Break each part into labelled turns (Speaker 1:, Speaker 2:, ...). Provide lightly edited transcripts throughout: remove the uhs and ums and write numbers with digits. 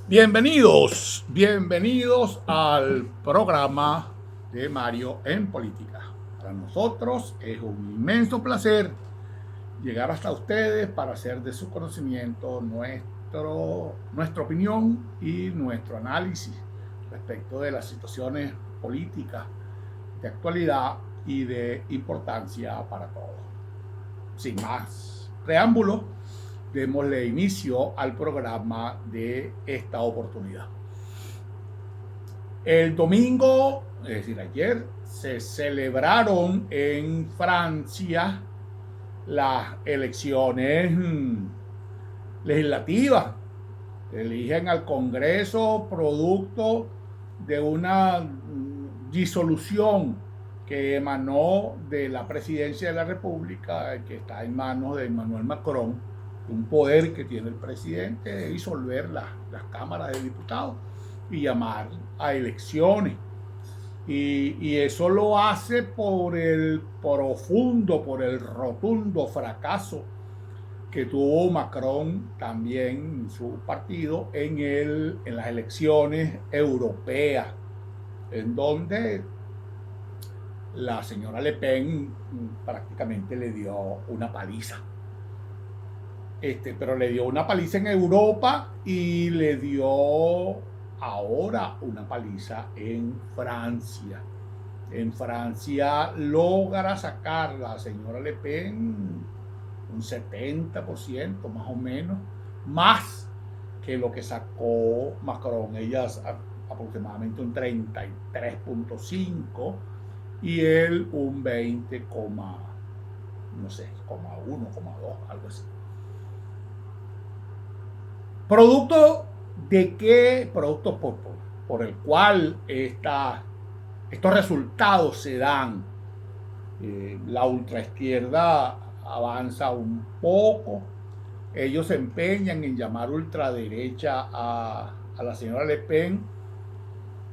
Speaker 1: Bienvenidos al programa de Mario en Política. Para nosotros es un inmenso placer llegar hasta ustedes para hacer de su conocimiento nuestra opinión y nuestro análisis respecto de las situaciones políticas de actualidad y de importancia para todos. Sin más preámbulos, démosle inicio al programa de esta oportunidad. El domingo, es decir, ayer, se celebraron en Francia las elecciones legislativas. Eligen al Congreso producto de una disolución que emanó de la presidencia de la República, que está en manos de Emmanuel Macron, un poder que tiene el presidente de disolver las cámaras de diputados y llamar a elecciones. Y eso lo hace por el rotundo fracaso que tuvo Macron también su partido en las elecciones europeas, en donde la señora Le Pen prácticamente le dio una paliza. Pero le dio una paliza en Europa y le dio ahora una paliza en Francia. En Francia logra sacar la señora Le Pen un 70% más o menos, más que lo que sacó Macron. Ella aproximadamente un 33.5 y él un 20, no sé, 1,2, algo así. ¿Producto de qué? Producto por el cual estos resultados se dan. La ultraizquierda avanza un poco. Ellos se empeñan en llamar ultraderecha a la señora Le Pen,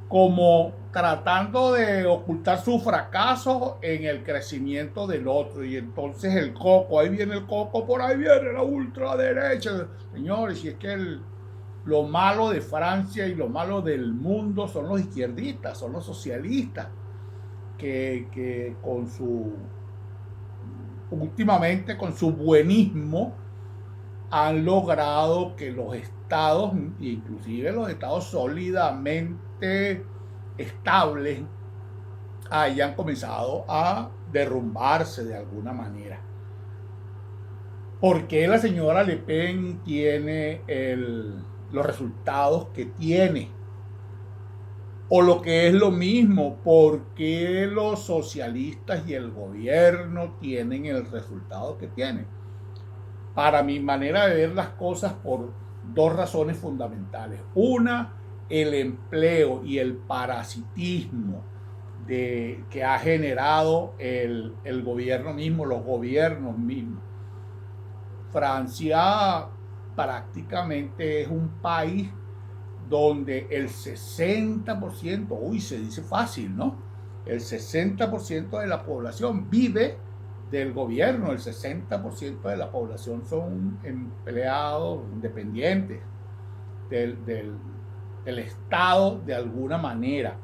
Speaker 1: como tratando de ocultar su fracaso en el crecimiento del otro. Y entonces el coco, ahí viene el coco, por ahí viene la ultraderecha. Señores, si es que lo malo de Francia y lo malo del mundo son los izquierdistas, son los socialistas, que últimamente con su buenismo han logrado que los estados, inclusive los estados sólidamente estables, hayan comenzado a derrumbarse de alguna manera. ¿Por qué la señora Le Pen tiene los resultados que tiene? O lo que es lo mismo, ¿por qué los socialistas y el gobierno tienen el resultado que tienen? Para mi manera de ver las cosas, por dos razones fundamentales. Una, el empleo y el parasitismo que ha generado el gobierno mismo, los gobiernos mismos. Francia prácticamente es un país donde el 60%, se dice fácil, ¿no? El 60% de la población vive del gobierno, el 60% de la población son empleados independientes del Estado de alguna manera.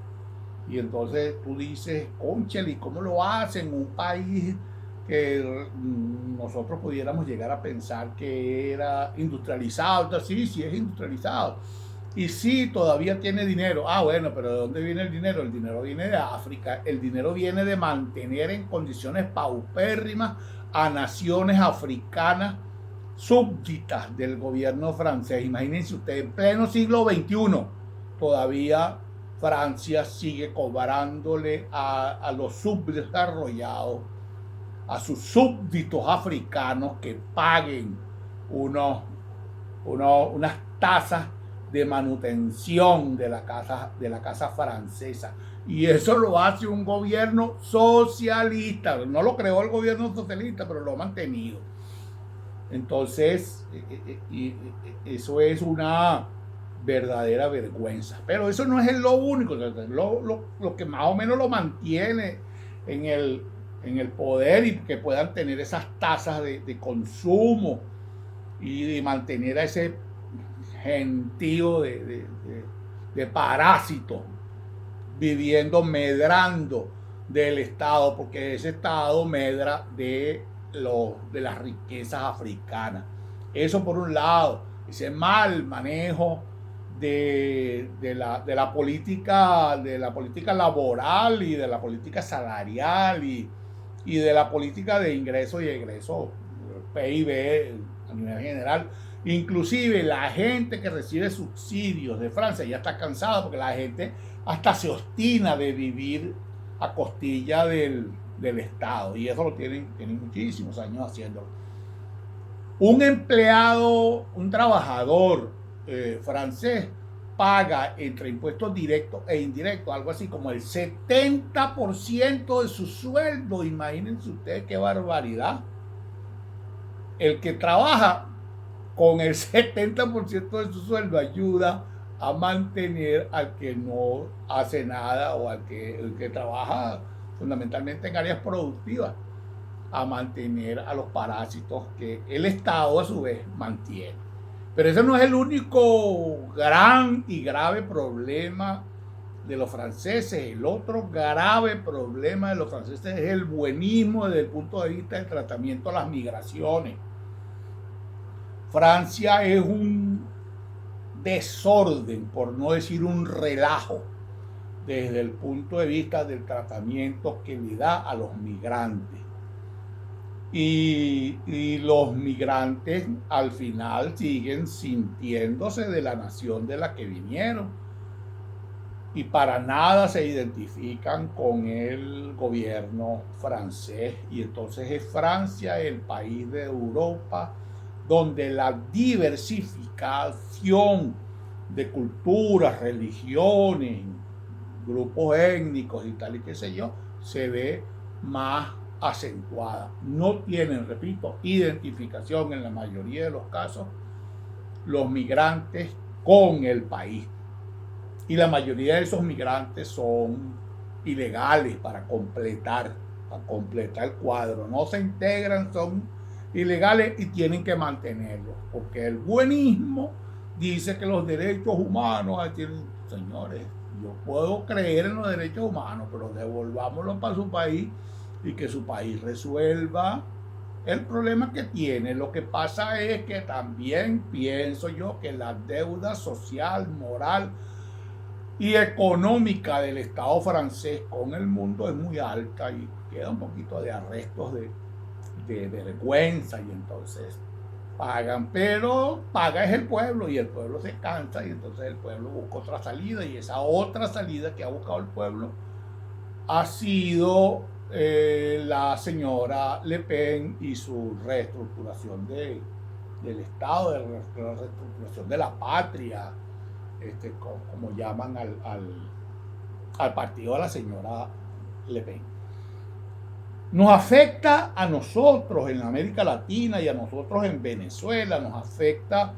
Speaker 1: Y entonces tú dices, cónchale, ¿cómo lo hacen? Un país que nosotros pudiéramos llegar a pensar que era industrializado. Entonces, sí es industrializado. Y sí, todavía tiene dinero. Bueno, pero ¿de dónde viene el dinero? El dinero viene de África. El dinero viene de mantener en condiciones paupérrimas a naciones africanas súbditas del gobierno francés. Imagínense ustedes, en pleno siglo XXI, todavía Francia sigue cobrándole a los subdesarrollados, a sus súbditos africanos, que paguen unas tasas de manutención de la casa francesa. Y eso lo hace un gobierno socialista. No lo creó el gobierno socialista, pero lo ha mantenido. Entonces, eso es una verdadera vergüenza. Pero eso no es lo único. Lo que más o menos lo mantiene en el poder, y que puedan tener esas tasas de consumo y de mantener a ese gentío de parásitos viviendo, medrando del Estado, porque ese Estado medra de las riquezas africanas. Eso por un lado, ese mal manejo de la política laboral y de la política salarial y de la política de ingresos y egresos, PIB a nivel general. Inclusive la gente que recibe subsidios de Francia ya está cansada, porque la gente hasta se obstina de vivir a costilla del Estado, y eso lo tienen muchísimos años haciéndolo. Un empleado, un trabajador francés paga entre impuestos directos e indirectos algo así como el 70% de su sueldo. Imagínense ustedes qué barbaridad. El que trabaja con el 70% de su sueldo ayuda a mantener al que no hace nada, o el que trabaja fundamentalmente en áreas productivas, a mantener a los parásitos que el Estado a su vez mantiene. Pero ese no es el único gran y grave problema de los franceses. El otro grave problema de los franceses es el buenismo desde el punto de vista del tratamiento a las migraciones. Francia es un desorden, por no decir un relajo, desde el punto de vista del tratamiento que le da a los migrantes. Y los migrantes al final siguen sintiéndose de la nación de la que vinieron, y para nada se identifican con el gobierno francés. Y entonces es Francia el país de Europa donde la diversificación de culturas, religiones, grupos étnicos y tal y qué sé yo, se ve más acentuada. No tienen, repito, identificación en la mayoría de los casos los migrantes con el país. Y la mayoría de esos migrantes son ilegales para completar el cuadro. No se integran, son ilegales y tienen que mantenerlos, porque el buenismo dice que los derechos humanos, señores, yo puedo creer en los derechos humanos, pero devolvámoslos para su país y que su país resuelva el problema que tiene. Lo que pasa es que también pienso yo que la deuda social, moral y económica del Estado francés con el mundo es muy alta, y queda un poquito de arrestos de vergüenza, y entonces pagan, pero paga es el pueblo, y el pueblo se cansa, y entonces el pueblo busca otra salida, y esa otra salida que ha buscado el pueblo ha sido la señora Le Pen y su reestructuración del Estado, de la reestructuración de la patria, como llaman al partido de la señora Le Pen. Nos afecta a nosotros en América Latina y a nosotros en Venezuela, nos afecta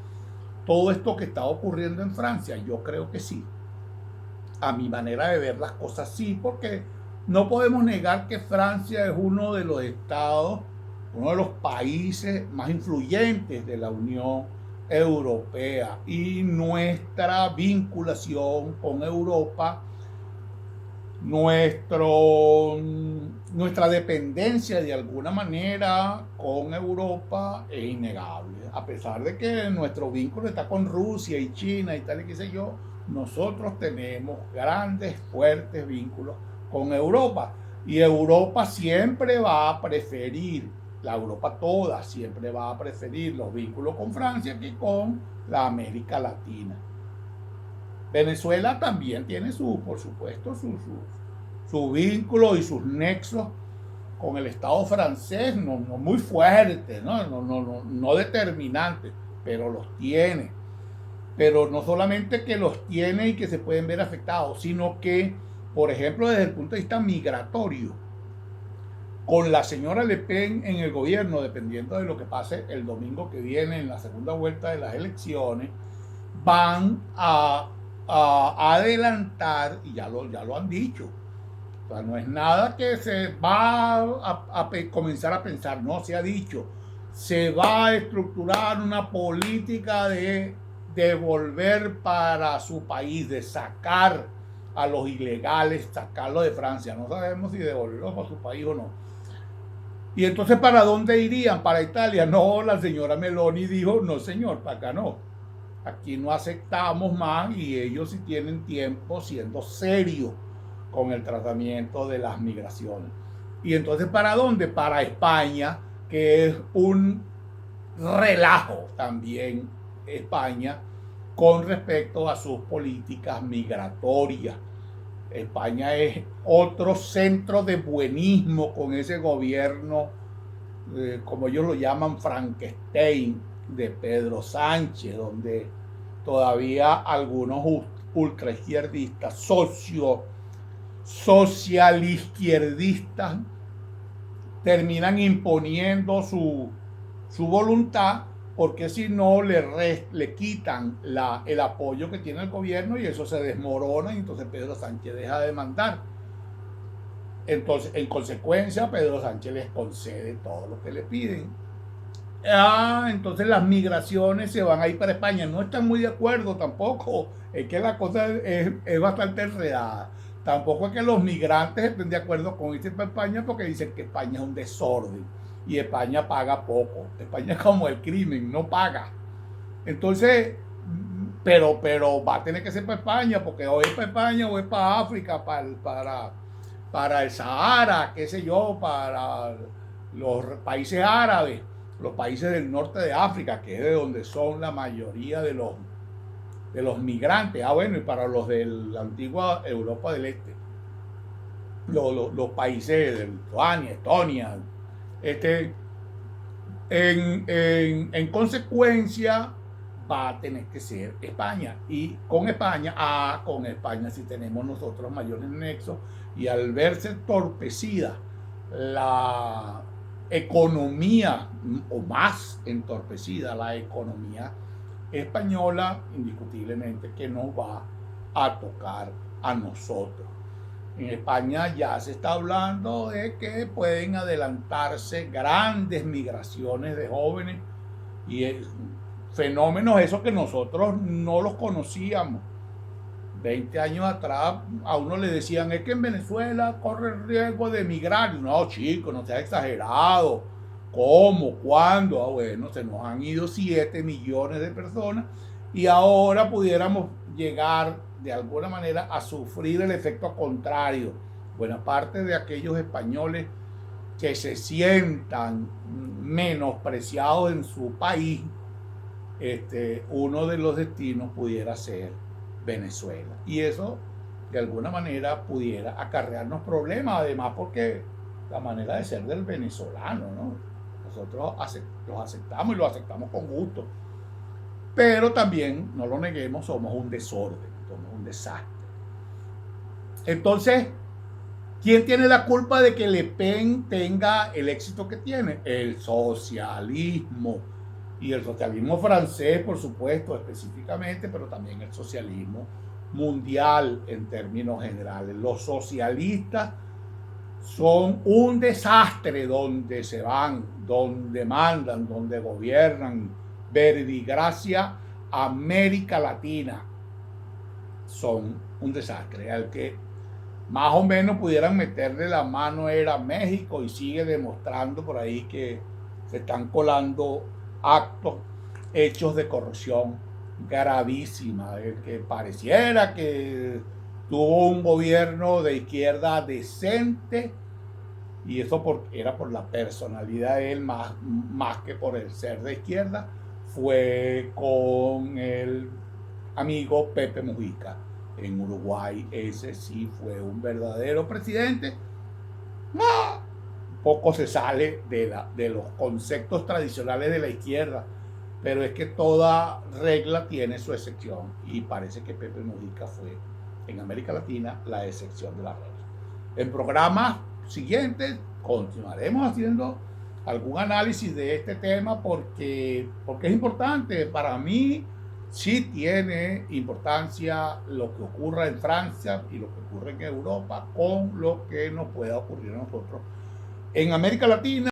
Speaker 1: todo esto que está ocurriendo en Francia. Yo creo que sí. A mi manera de ver las cosas, sí, porque no podemos negar que Francia es uno de los estados, uno de los países más influyentes de la Unión Europea, y nuestra vinculación con Europa, nuestra dependencia de alguna manera con Europa es innegable. A pesar de que nuestro vínculo está con Rusia y China y tal y qué sé yo, nosotros tenemos grandes, fuertes vínculos con Europa. Y Europa siempre va a preferir, la Europa toda siempre va a preferir los vínculos con Francia que con la América Latina. Venezuela también tiene por supuesto, su vínculo y sus nexos con el Estado francés, no muy fuertes, no determinantes, pero los tiene. Pero no solamente que los tiene y que se pueden ver afectados, sino que, por ejemplo, desde el punto de vista migratorio, con la señora Le Pen en el gobierno, dependiendo de lo que pase el domingo que viene en la segunda vuelta de las elecciones, van a adelantar, y ya lo han dicho. O sea, no es nada que se va a comenzar a pensar, no, se ha dicho, se va a estructurar una política de devolver para su país, de sacar a los ilegales, sacarlos de Francia. No sabemos si devolverlos para su país o no. Y entonces, ¿para dónde irían? ¿Para Italia? No, la señora Meloni dijo, no señor, para acá no. Aquí no aceptamos más, y ellos sí tienen tiempo siendo serios con el tratamiento de las migraciones. Y entonces, ¿para dónde? Para España, que es un relajo también España con respecto a sus políticas migratorias. España es otro centro de buenismo con ese gobierno, como ellos lo llaman, Frankenstein, de Pedro Sánchez, donde todavía algunos ultraizquierdistas, socializquierdistas, terminan imponiendo su voluntad, porque si no le quitan el apoyo que tiene el gobierno, y eso se desmorona, y entonces Pedro Sánchez deja de mandar. Entonces, en consecuencia, Pedro Sánchez les concede todo lo que le piden. Entonces las migraciones se van a ir para España. No están muy de acuerdo tampoco. Es que la cosa es bastante enredada. Tampoco es que los migrantes estén de acuerdo con irse para España, porque dicen que España es un desorden y España paga poco. España es como el crimen, no paga. Entonces, pero va a tener que ser para España, porque o es para España o es para África, para el Sahara, qué sé yo, para los países árabes, los países del norte de África, que es de donde son la mayoría de los migrantes. Bueno, y para los de la antigua Europa del Este, los países de Lituania, Estonia, en consecuencia va a tener que ser España. Y con España sí tenemos nosotros mayores nexos, y al verse entorpecida la economía, o más entorpecida la economía española, indiscutiblemente que nos va a tocar a nosotros. En España ya se está hablando de que pueden adelantarse grandes migraciones de jóvenes, y fenómenos esos que nosotros no los conocíamos. 20 años atrás a uno le decían, es que en Venezuela corre el riesgo de emigrar. No, chico, no seas exagerado. ¿Cómo? ¿Cuándo? Bueno, se nos han ido 7 millones de personas, y ahora pudiéramos llegar de alguna manera a sufrir el efecto contrario. Buena parte de aquellos españoles que se sientan menospreciados en su país, uno de los destinos pudiera ser Venezuela, y eso de alguna manera pudiera acarrearnos problemas, además porque la manera de ser del venezolano, ¿no? Nosotros los aceptamos, y los aceptamos con gusto, pero también, no lo neguemos, somos un desorden, somos un desastre. Entonces, ¿quién tiene la culpa de que Le Pen tenga el éxito que tiene? El socialismo. Y el socialismo francés, por supuesto, específicamente, pero también el socialismo mundial en términos generales. Los socialistas son un desastre donde se van, donde mandan, donde gobiernan. Verbigracia, América Latina, son un desastre. Al que más o menos pudieran meterle la mano era México, y sigue demostrando por ahí que se están colando hechos de corrupción gravísima, que pareciera que tuvo un gobierno de izquierda decente, y eso era por la personalidad de él, más que por el ser de izquierda. Fue con el amigo Pepe Mujica en Uruguay. Ese sí fue un verdadero presidente. Poco se sale de los conceptos tradicionales de la izquierda, pero es que toda regla tiene su excepción, y parece que Pepe Mujica fue en América Latina la excepción de la regla. En programas siguientes continuaremos haciendo algún análisis de este tema, porque es importante. Para mí sí tiene importancia lo que ocurra en Francia y lo que ocurre en Europa con lo que nos pueda ocurrir a nosotros en América Latina.